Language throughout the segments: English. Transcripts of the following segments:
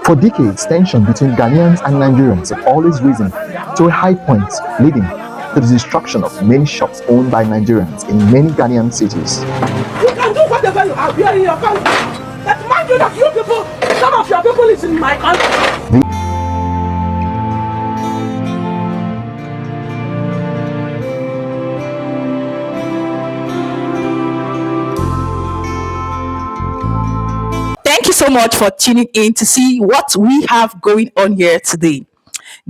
For decades, tension between Ghanaians and Nigerians have always risen to a high point, leading to the destruction of many shops owned by Nigerians in many Ghanaian cities. You can do whatever you have here in your country. But mind you that you people, some of your people is in my country. Thank you so much for tuning in to see what we have going on here today.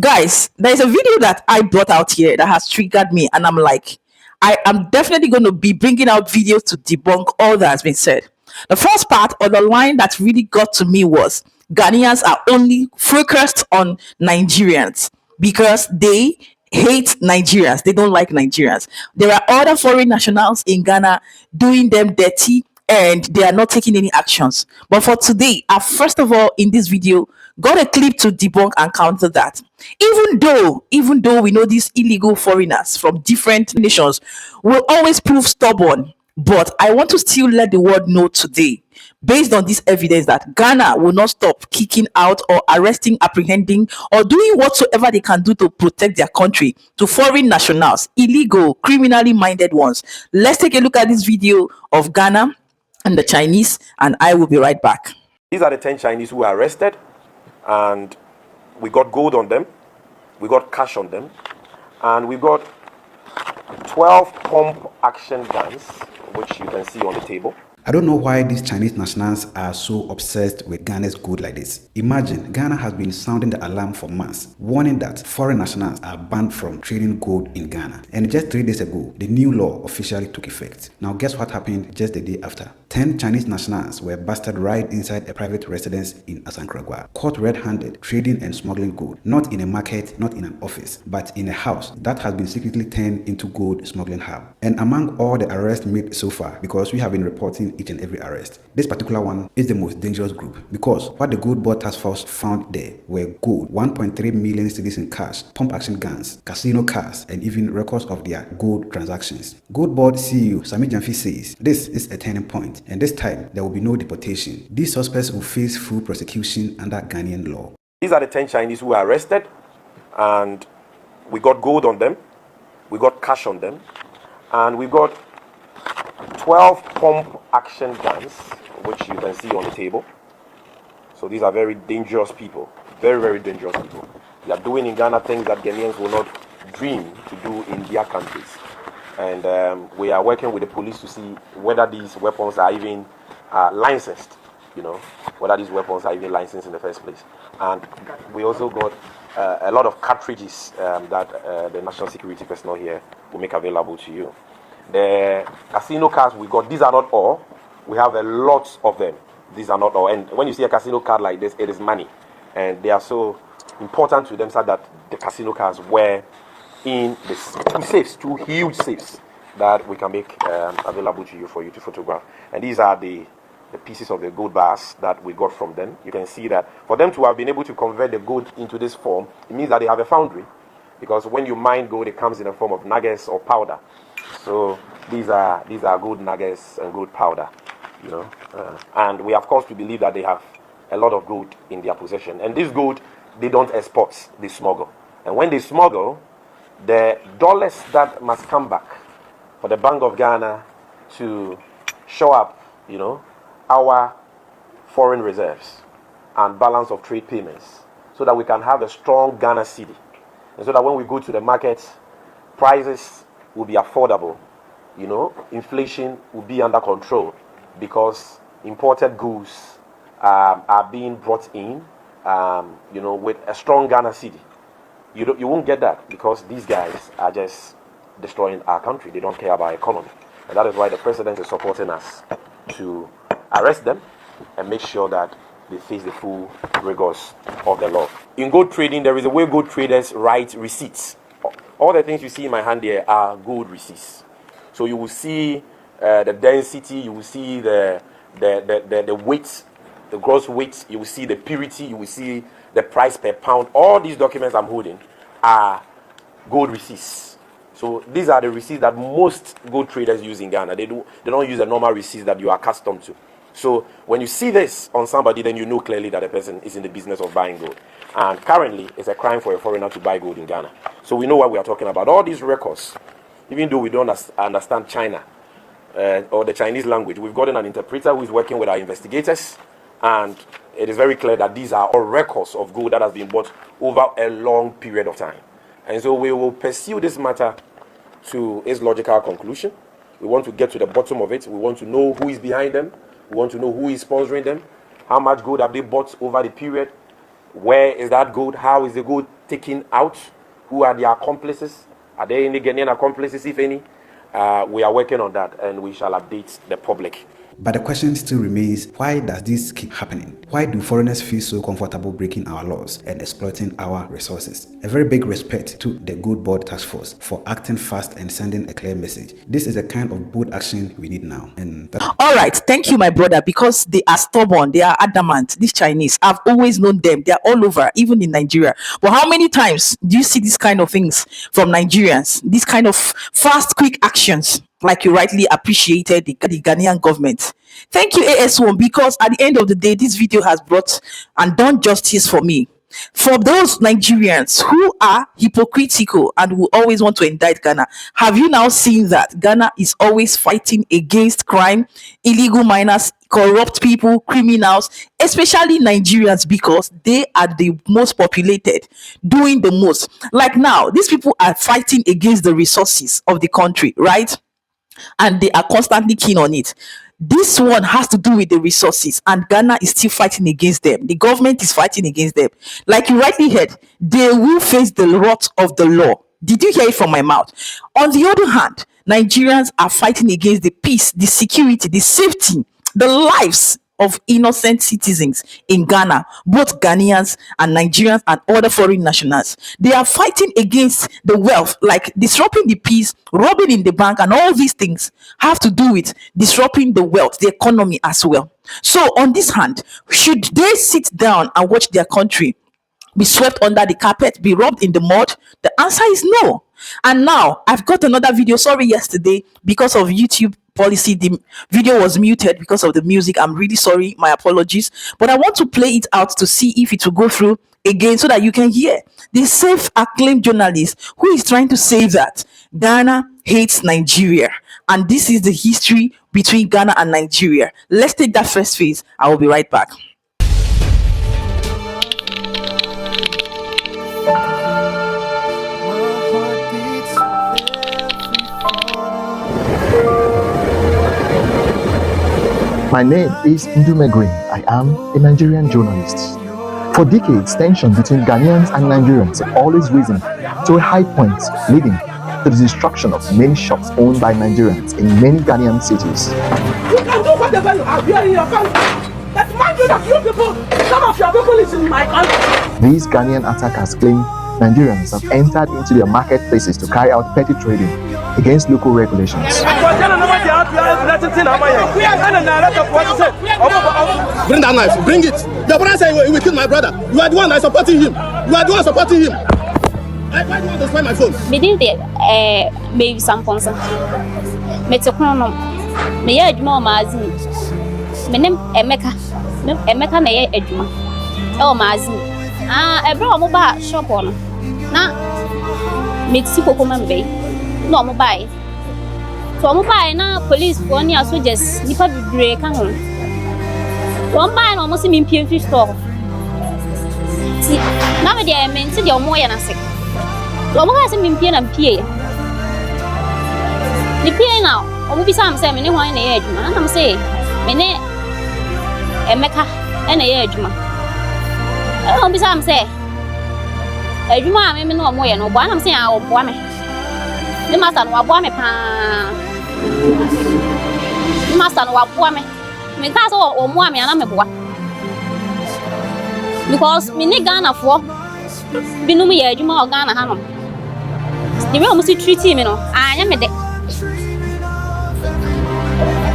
Guys, there's a video that I brought out here that has triggered me, and I'm like, I am definitely going to be bringing out videos to debunk all that has been said. The first part or the line that really got to me was Ghanaians are only focused on Nigerians because they hate Nigerians. They don't like Nigerians. There are other foreign nationals in Ghana doing them dirty and they are not taking any actions. But for today, I first of all in this video got a clip to debunk and counter that. Even though we know these illegal foreigners from different nations will always prove stubborn, but I want to still let the world know today, based on this evidence, that Ghana will not stop kicking out or arresting, apprehending, or doing whatsoever they can do to protect their country to foreign nationals, illegal, criminally minded ones. Let's take a look at this video of Ghana and the Chinese, and I will be right back. These are the 10 Chinese who were arrested, and we got gold on them, we got cash on them, and we got 12 pump action guns, which you can see on the table. I don't know why these Chinese nationals are so obsessed with Ghana's gold like this. Imagine, Ghana has been sounding the alarm for months, warning that foreign nationals are banned from trading gold in Ghana. And just 3 days ago, the new law officially took effect. Now guess what happened just the day after? 10 Chinese nationals were busted right inside a private residence in Asankragwa, caught red-handed trading and smuggling gold, not in a market, not in an office, but in a house that has been secretly turned into gold smuggling hub. And among all the arrests made so far, because we have been reporting each and every arrest, this particular one is the most dangerous group, because what the Gold Board Task Force found there were gold, 1.3 million cedis in cash, pump action guns, casino cars, and even records of their gold transactions. Gold Board CEO Sami Jamfi says this is a turning point, and this time there will be no deportation. These suspects will face full prosecution under Ghanaian law. These are the 10 Chinese who were arrested, and we got gold on them, we got cash on them, and we got 12 pump action guns, which you can see on the table. So these are very dangerous people, very, very dangerous people. They are doing in Ghana things that Ghanaians will not dream to do in their countries. And we are working with the police to see whether these weapons are even licensed, whether these weapons are even licensed in the first place. And we also got a lot of cartridges that the national security personnel here will make available to you. The casino cards we got, these are not all. We have a lot of them. These are not all. And when you see a casino card like this, it is money. And they are so important to them so that the casino cards were in the two huge safes that we can make available to you for you to photograph. And these are the pieces of the gold bars that we got from them. You can see that for them to have been able to convert the gold into this form, it means that they have a foundry. Because when you mine gold, it comes in the form of nuggets or powder. So these are gold nuggets and gold powder, and we of course to believe that they have a lot of gold in their possession. And this gold they don't export, they smuggle. And when they smuggle, the dollars that must come back for the Bank of Ghana to show up, our foreign reserves and balance of trade payments, so that we can have a strong Ghana cedi, and so that when we go to the market, prices will be affordable, inflation will be under control, because imported goods are being brought in, with a strong Ghana cedi. You won't get that, because these guys are just destroying our country. They don't care about economy, and that is why the president is supporting us to arrest them and make sure that they face the full rigors of the law. In gold trading, there is a way gold traders write receipts. All the things you see in my hand here are gold receipts. So you will see the density, you will see the weight, the gross weight, you will see the purity, you will see the price per pound. All these documents I'm holding are gold receipts. So these are the receipts that most gold traders use in Ghana. They don't use the normal receipts that you are accustomed to. So when you see this on somebody, then you know clearly that the person is in the business of buying gold. And currently, it's a crime for a foreigner to buy gold in Ghana. So we know what we are talking about. All these records, even though we don't understand China or the Chinese language, we've gotten an interpreter who is working with our investigators. And it is very clear that these are all records of gold that has been bought over a long period of time. And so we will pursue this matter to its logical conclusion. We want to get to the bottom of it. We want to know who is behind them. We want to know who is sponsoring them. How much gold have they bought over the period? Where is that gold? How is the gold taken out? Who are the accomplices? Are there any Ghanaian accomplices, if any? We are working on that, and we shall update the public. But the question still remains, why does this keep happening? Why do foreigners feel so comfortable breaking our laws and exploiting our resources? A very big respect to the Gold Board Task Force for acting fast and sending a clear message. This is the kind of bold action we need now. All right, thank you, my brother, because they are stubborn, they are adamant. These Chinese, I've always known them. They are all over, even in Nigeria. But how many times do you see these kind of things from Nigerians? These kind of fast, quick actions, like you rightly appreciated the Ghanaian government. Thank you, AS1, because at the end of the day, this video has brought and done justice for me. For those Nigerians who are hypocritical and who always want to indict Ghana, have you now seen that Ghana is always fighting against crime, illegal miners, corrupt people, criminals, especially Nigerians, because they are the most populated, doing the most. Like now, these people are fighting against the resources of the country, right? And they are constantly keen on it. This one has to do with the resources, and Ghana is still fighting against them. The government is fighting against them. Like you rightly heard, they will face the wrath of the law. Did you hear it from my mouth? On the other hand, Nigerians are fighting against the peace, the security, the safety, the lives of innocent citizens in Ghana, both Ghanaians and Nigerians and other foreign nationals. They are fighting against the wealth, like disrupting the peace, robbing in the bank, and all these things have to do with disrupting the wealth, the economy as well. So on this hand, should they sit down and watch their country be swept under the carpet, be rubbed in the mud? The answer is no. And now I've got another video. Sorry, yesterday, because of YouTube policy, the video was muted because of the music. I'm really sorry, my apologies, but I want to play it out to see if it will go through again so that you can hear the self-acclaimed journalist who is trying to say that Ghana hates Nigeria, and this is the history between Ghana and Nigeria. Let's take that first phase. I will be right back. My name is Ndume Green. I am a Nigerian journalist. For decades, tension between Ghanaians and Nigerians have always risen to a high point, leading to the destruction of many shops owned by Nigerians in many Ghanaian cities. You can do whatever you have here in your country. But mind you that you people, some of your people is in my country. These Ghanaian attackers claim Nigerians have entered into their marketplaces to carry out petty trading against local regulations. Bring that knife, bring it. The brother said he will kill my brother. You are the one that is supporting him. You are the one supporting him. Why do you want to spoil my phone? Me did maybe some sponsor. Me to chrono. Me ya eduma o maazini. Me name Emeka. Emeka na ya eduma. O maazini. Ebro omo ba shop ono. Na me ti koko mambe. No omo buy. So omo buy na police for ni soldiers nipa bibre kan ho. One buy no omo si me mpie store. Ti na me dey me ti dey omo ya na se. Omo ga se me mpie na mpie ya. Ni pie na omo bi sam se me ne hwan na ya adwuma. Na me say me ne Emeka na ya adwuma. Omo bi sam se adwuma me no omo ya no bo na me say a obo me. The master no abo me pa. The master no abo me. Me ka so omo ame na me boa. Because me ne Ghana for binum ye adwuma o Ghana ha no. The way omo si treat me no, anya me de.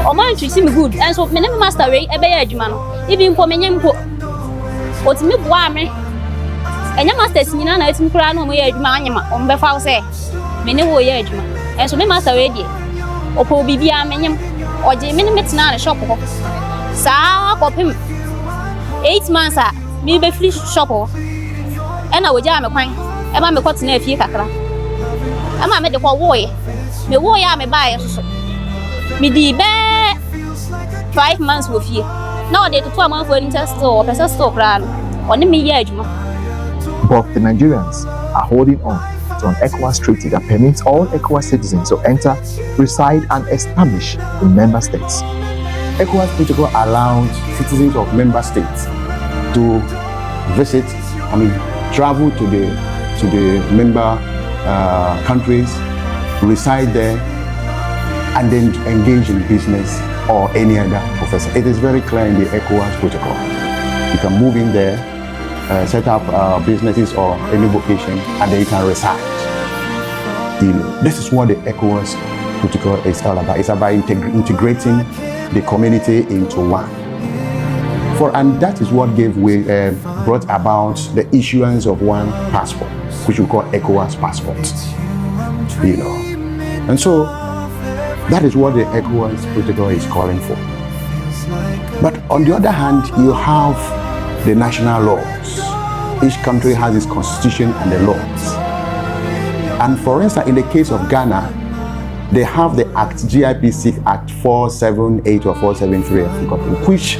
Omo treat me good. And so me ne master we ebe ye adwuma no. Even for me nyem ko. Otimi boa me. Enya masters nyina na etimi kura na omo ye adwuma anyema. Omo be fa wo say me ne wo ye adwuma. And so me master we die. Opo bibia menyem. Oje me ne metina na shop ho. Saa kopim 8 months a me be free shop o. E na woja me kwan. E ma me kwot na afie kakra. E ma me de kwa wo ye. Me wo ya me ba ye so. Me di be 5 months wo fie. Na o de to 2 months for interest store, person store kra no. Oni me ye adwuma. But the Nigerians are holding on to an ECOWAS treaty that permits all ECOWAS citizens to enter, reside, and establish in member states. ECOWAS protocol allows citizens of member states to visit, travel to the member countries, reside there, and then engage in business or any other profession. It is very clear in the ECOWAS protocol. You can move in there, set up businesses or any vocation, and then you can reside. This is what the ECOWAS protocol is all about. It's about integrating the community into one. And that is what brought about the issuance of one passport, which we call ECOWAS passport. And so that is what the ECOWAS protocol is calling for. But on the other hand, you have the national laws. Each country has its constitution and the laws. And for instance, in the case of Ghana, they have the Act, GIPC Act 478 or 473, I forgot, which,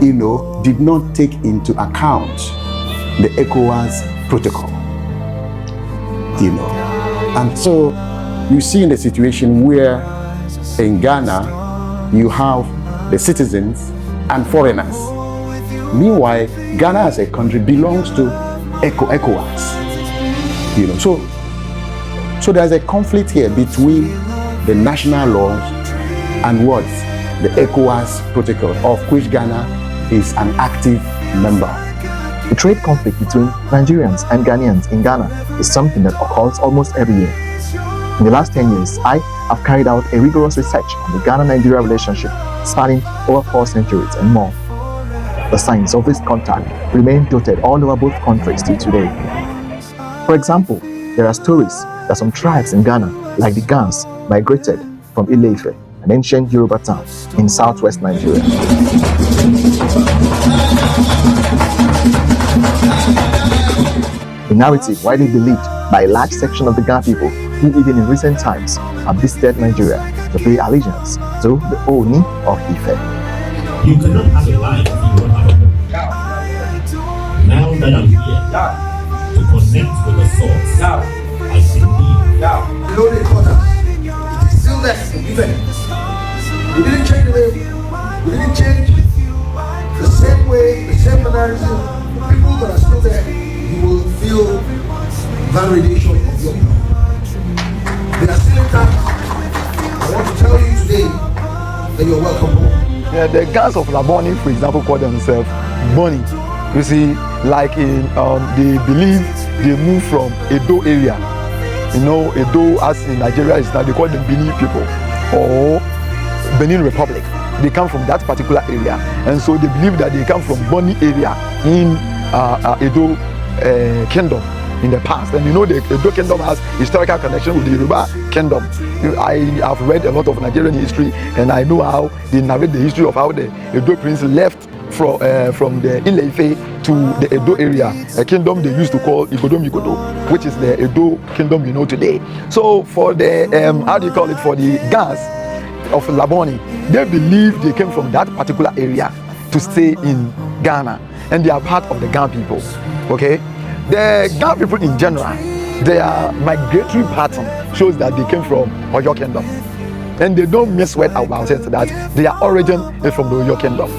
did not take into account the ECOWAS protocol. And so you see in the situation where in Ghana, you have the citizens and foreigners. Meanwhile, Ghana as a country belongs to ECOWAS. So there's a conflict here between the national laws and what? The ECOWAS protocol, of which Ghana is an active member. The trade conflict between Nigerians and Ghanaians in Ghana is something that occurs almost every year. In the last 10 years, I have carried out a rigorous research on the Ghana-Nigeria relationship spanning over 4 centuries and more. The signs of this contact remain dotted all over both countries till today. For example, there are stories that some tribes in Ghana, like the Gans, migrated from Ile-Ife, an ancient Yoruba town in southwest Nigeria. A narrative widely believed by a large section of the Ghana people who even in recent times have visited Nigeria to pay allegiance to the Oni of Ife. You cannot have a life if you don't have a home. Now that I'm here to connect with the source, I believe. Loaded quarters. It is still there. We didn't change the name. We didn't change the same way, the same mannerism. People that are still there, you will feel validation of your people. They are still intact. I want to tell you today that you're welcome home. Yeah, the Gans of Laboni, for example, call themselves Bonnie. You see, like in they believe they move from Edo area. Edo as in Nigeria is now, they call them Benin people or Benin Republic. They come from that particular area, and so they believe that they come from Bonny area in Edo kingdom in the past. And the Edo kingdom has historical connection with the Yoruba kingdom. I have read a lot of Nigerian history, and I know how they narrate the history of how the Edo prince left from the Ile-Ife to the Edo area, a kingdom they used to call Igodo, which is the Edo kingdom today. So for the for the Gans of Laboni, they believe they came from that particular area to stay in Ghana, and they are part of the Ghana people. Okay, the Ghana people in general, their migratory pattern shows that they came from Oyo Kingdom, and they don't misword about it that their origin is from the Oyo Kingdom.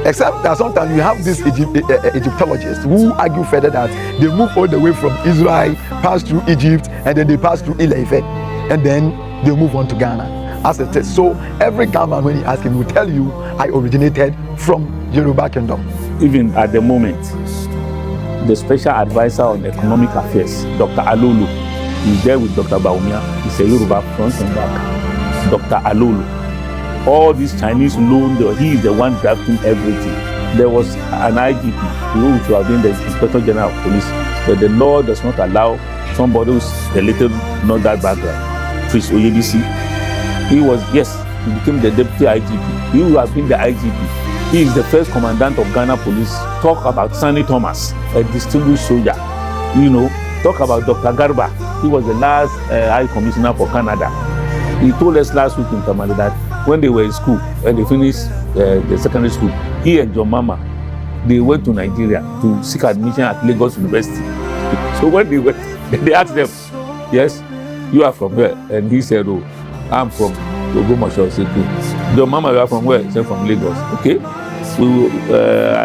Except that sometimes you have these Egyptologists who argue further that they move all the way from Israel, pass through Egypt, and then they pass through Ile-Ife, and then they move on to Ghana as a test. So every Ghanaian, when he asks him, will tell you, I originated from Yoruba Kingdom. Even at the moment, the special advisor on economic affairs, Dr. Alolu, is there with Dr. Baumia. He's a Yoruba front and back. Dr. Alolu. All these Chinese loan, he is the one drafting everything. There was an IGP who should have been the Inspector General of Police, but the law does not allow somebody who's a little not that background. Chris Oyedisi, he was, yes, he became the deputy IGP. He would have been the IGP. He is the first commandant of Ghana Police. Talk about Sonny Thomas, a distinguished soldier. Talk about Dr. Garba. He was the last High Commissioner for Canada. He told us last week in Tamale that when they were in school, when they finished the secondary school, he and John Mama, they went to Nigeria to seek admission at Lagos University. So when they went, they asked them, yes, you are from where? And he said, oh, I'm from Ogbomoso. Said, okay. John Mama, you are from where? He said, from Lagos. Okay, we will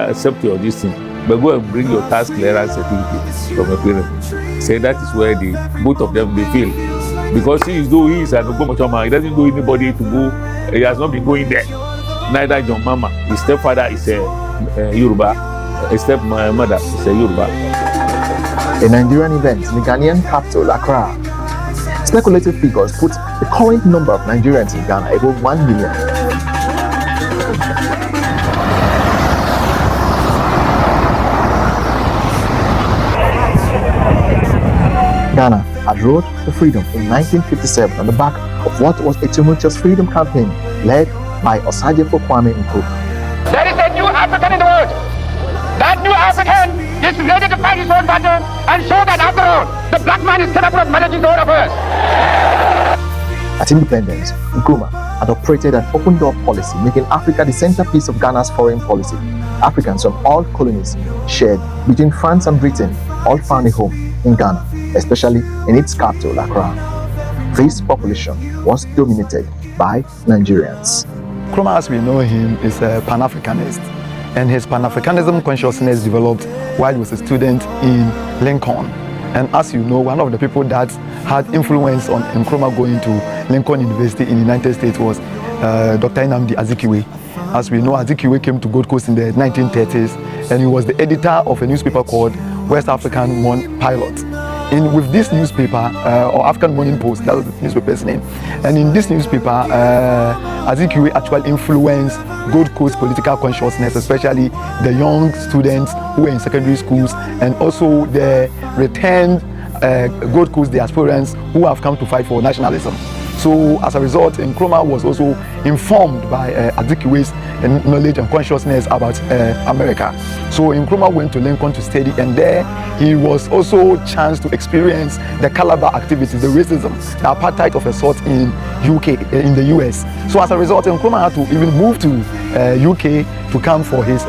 accept your this thing, but go and bring your tax clearance certificate from your parents. Say that is where both of them, they fail. Because he is an Ogbomoso man, he doesn't know anybody to go, he has not been going there. Neither John Mama, his stepfather is a Yoruba, his stepmother is a Yoruba. A Nigerian event in the Ghanaian capital, Accra. Speculative figures put the current number of Nigerians in Ghana above 1 million. Ghana had rode to freedom in 1957 on the back of what was a tumultuous freedom campaign led by Osagyefo Kwame Nkrumah. There is a new African in the world. That new African is ready to fight his own battle and show that after all, the black man is capable of managing the whole affairs. At independence, Nkrumah had operated an open door policy, making Africa the centerpiece of Ghana's foreign policy. Africans from all colonies shared between France and Britain all found a home in Ghana, especially in its capital, Accra. This population was dominated by Nigerians. Nkrumah, as we know him, is a Pan-Africanist, and his Pan-Africanism consciousness developed while he was a student in Lincoln. And as you know, one of the people that had influence on Nkrumah going to Lincoln University in the United States was Dr. Nnamdi Azikiwe. As we know, Azikiwe came to Gold Coast in the 1930s, and he was the editor of a newspaper called West African Pilot. With this newspaper, or African Morning Post, that was the newspaper's name. And in this newspaper, Azikiwe actually influenced Gold Coast political consciousness, especially the young students who were in secondary schools, and also the returned Gold Coast diasporans who have come to fight for nationalism. So as a result, Nkrumah was also informed by Azikiwe's knowledge and consciousness about America. So Nkrumah went to Lincoln to study, and there he was also chanced to experience the Calabar activities, the racism, the apartheid of a sort in in the US. So as a result, Nkrumah had to even move to UK to come for his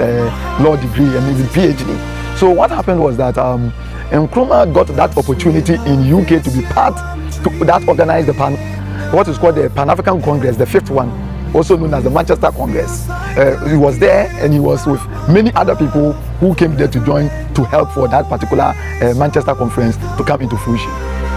law degree and his PhD. So what happened was that Nkrumah got that opportunity in UK to be part that organized what is called the Pan-African Congress, the fifth one, also known as the Manchester Congress. He was there, and he was with many other people who came there to join to help for that particular Manchester Conference to come into fruition.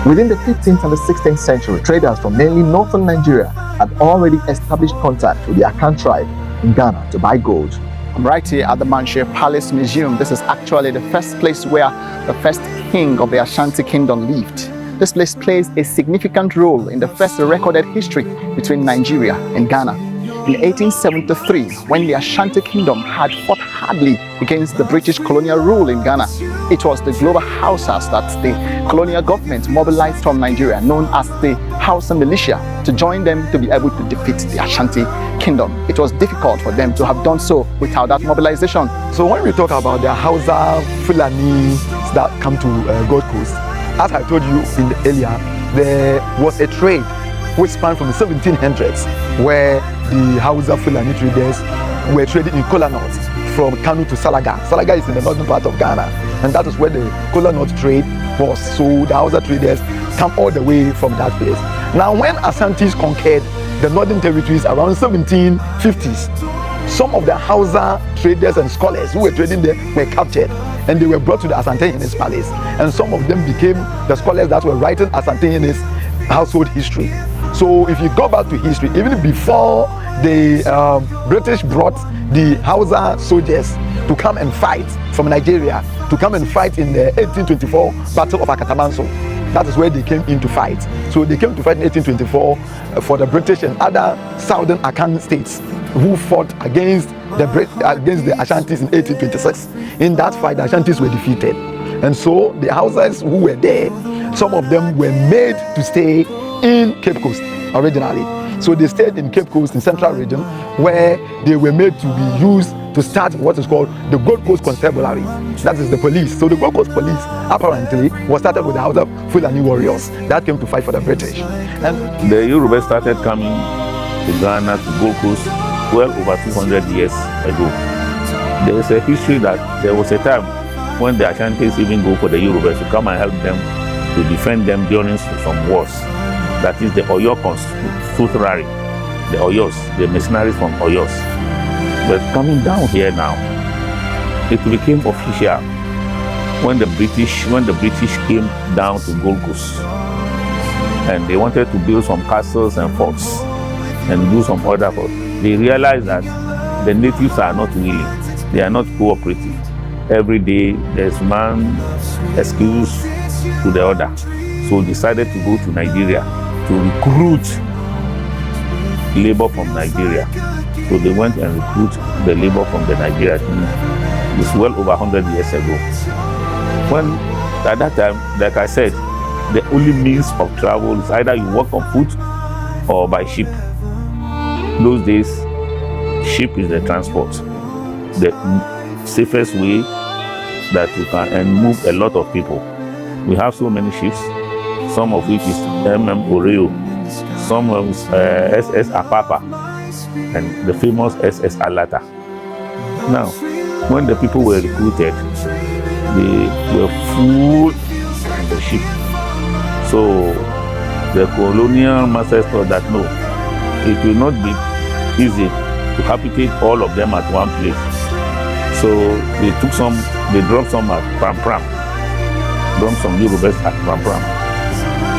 Within the 15th and the 16th century, traders from mainly northern Nigeria had already established contact with the Akan tribe in Ghana to buy gold. I'm right here at the Manchester Palace Museum. This is actually the first place where the first king of the Ashanti Kingdom lived. This place plays a significant role in the first recorded history between Nigeria and Ghana. In 1873, when the Ashanti Kingdom had fought hardly against the British colonial rule in Ghana, it was the global Hausas that the colonial government mobilized from Nigeria, known as the Hausa militia, to join them to be able to defeat the Ashanti Kingdom. It was difficult for them to have done so without that mobilization. So when we talk about the Hausa Fulani that come to Gold Coast, as I told you earlier, there was a trade which spanned from the 1700s, where the Hausa Fulani traders were trading in kola nuts from Kano to Salaga. Salaga is in the northern part of Ghana, and that is where the kola nut trade was. So the Hausa traders come all the way from that place. Now, when Asantis conquered the northern territories around 1750s, some of the Hausa traders and scholars who were trading there were captured, and they were brought to the Asante-Hene's palace, and some of them became the scholars that were writing Asante-Hene's household history. So if you go back to history, even before the British brought the Hausa soldiers to come and fight from Nigeria, to come and fight in the 1824 Battle of Akatamanso, that is where they came in to fight. So they came to fight in 1824 for the British and other southern Akan states who fought against the Ashantis in 1826. In that fight, the Ashantis were defeated. And so the Hausas who were there, some of them were made to stay in Cape Coast originally. So they stayed in Cape Coast in Central Region, where they were made to be used to start what is called the Gold Coast Constabulary. That is the police. So the Gold Coast Police apparently was started with the Hausa Fulani warriors that came to fight for the British. And the Yoruba started coming to Ghana, to Gold Coast, well over 200 years ago. There is a history that there was a time when the Ashantis even go for the Yorubas to come and help them to defend them during some wars. That is the Oyo Constructive, the Oyos, the mercenaries from Oyos. But coming down here now, it became official when the British came down to Gold Coast, and they wanted to build some castles and forts and do some other forts. They realized that the natives are not willing, they are not cooperative. Every day there's one excuse to the other. So decided to go to Nigeria to recruit labor from Nigeria. So they went and recruit the labor from the Nigeria team. It's well over 100 years ago. When at that time, like I said, the only means of travel is either you walk on foot or by ship. Those days, ship is the transport, the safest way that you can and move a lot of people. We have so many ships, some of which is Oreo, some of SS Apapa, and the famous SS Alata. Now, when the people were recruited, they were full in the ship. So the colonial masters thought that no, it will not be easy to habitate all of them at one place. So they took some, they dropped some at Pram Pram, dropped some Yorubas at Pram Pram.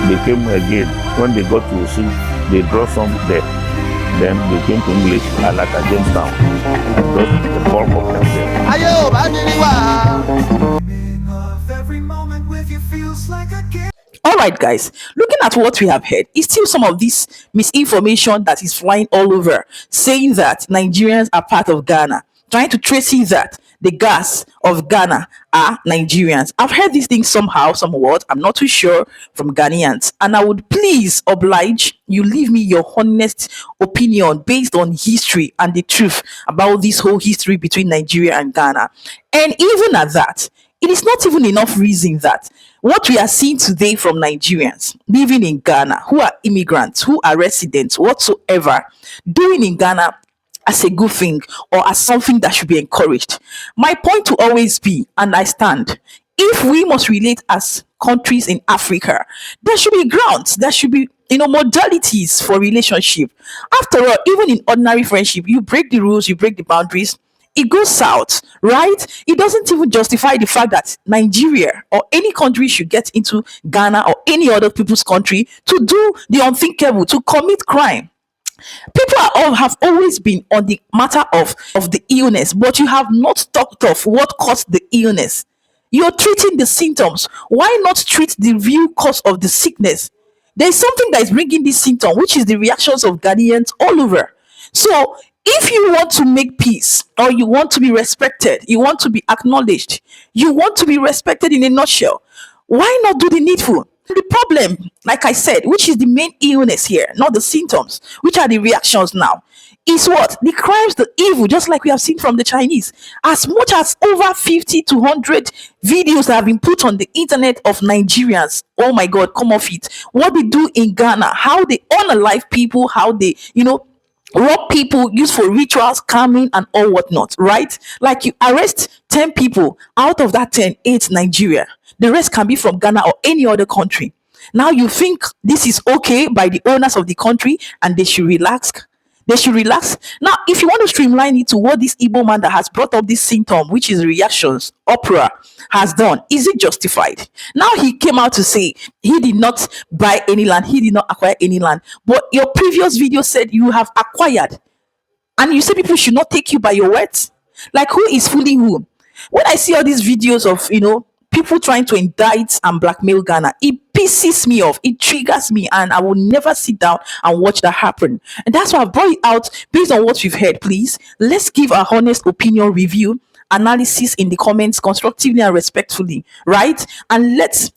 They came again. When they got to Osu, they dropped some there. Then they came to English, Alata, Jamestown, and brought the bulk of them there. All right, guys, looking at what we have heard, it's still some of this misinformation that is flying all over, saying that Nigerians are part of Ghana, trying to trace it that the gas of Ghana are Nigerians. I've heard these things somehow, somewhat, I'm not too sure, from Ghanaians. And I would please oblige you leave me your honest opinion based on history and the truth about this whole history between Nigeria and Ghana. And even at that, it is not even enough reason that what we are seeing today from Nigerians living in Ghana, who are immigrants, who are residents, whatsoever, doing in Ghana as a good thing or as something that should be encouraged. My point to always be, and I stand, if we must relate as countries in Africa, there should be grounds, there should be modalities for relationship. After all, even in ordinary friendship, you break the rules, you break the boundaries, it goes south, right? It doesn't even justify the fact that Nigeria or any country should get into Ghana or any other people's country to do the unthinkable, to commit crime. People have always been on the matter of the illness, but you have not talked of what caused the illness. You're treating the symptoms. Why not treat the real cause of the sickness? There's something that is bringing this symptom, which is the reactions of Ghanaians all over. So if you want to make peace, or you want to be respected, you want to be acknowledged, you want to be respected in a nutshell, why not do the needful? The problem, like I said, which is the main illness here, not the symptoms, which are the reactions now, is what? The crimes, the evil, just like we have seen from the Chinese. As much as over 50 to 100 videos that have been put on the internet of Nigerians. Oh my God, come off it. What they do in Ghana, how they unalive people, how they, rob people, used for rituals, calming and all whatnot, right? Like you arrest 10 people, out of that 10, 8 Nigeria. The rest can be from Ghana or any other country. Now you think this is okay by the owners of the country and they should relax? They should relax. Now, if you want to streamline it to what this Igbo man that has brought up this symptom, which is reactions, opera, has done, is it justified? Now he came out to say he did not buy any land, he did not acquire any land. But your previous video said you have acquired. And you say people should not take you by your words. Like, who is fooling who? When I see all these videos of, people trying to indict and blackmail Ghana, it pisses me off, it triggers me, and I will never sit down and watch that happen. And that's why I brought it out based on what we've heard. Please, let's give our honest opinion, review, analysis in the comments constructively and respectfully, right? And let's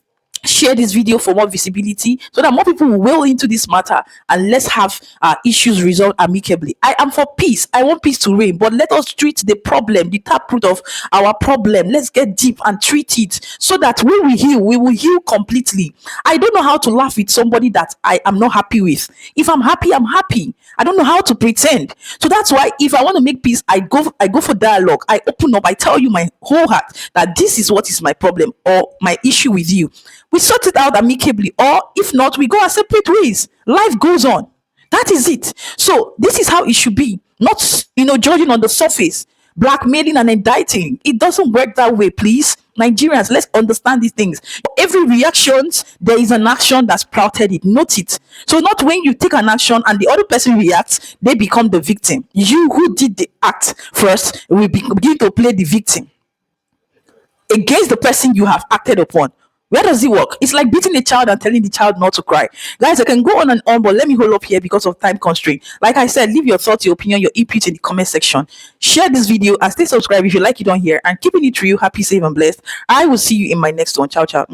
share this video for more visibility so that more people will well into this matter, and let's have issues resolved amicably. I am for peace. I want peace to reign, but let us treat the problem, the taproot of our problem. Let's get deep and treat it so that when we heal, we will heal completely. I don't know how to laugh with somebody that I am not happy with. If I'm happy, I'm happy. I don't know how to pretend. So that's why if I want to make peace, I go for dialogue. I open up. I tell you my whole heart that this is what is my problem or my issue with you. We sort it out amicably, or if not, we go our separate ways. Life goes on. That is it. So this is how it should be, not judging on the surface, blackmailing and indicting. It doesn't work that way, please. Nigerians, let's understand these things. Every reaction, there is an action that sprouted it. Note it. So not when you take an action and the other person reacts, they become the victim. You who did the act first will begin to play the victim against the person you have acted upon. Where does it work? It's like beating a child and telling the child not to cry. Guys, I can go on and on, but let me hold up here because of time constraint. Like I said, leave your thoughts, your opinion, your input in the comment section. Share this video and stay subscribed if you like it on here. And keeping it real, happy, safe, and blessed. I will see you in my next one. Ciao, ciao.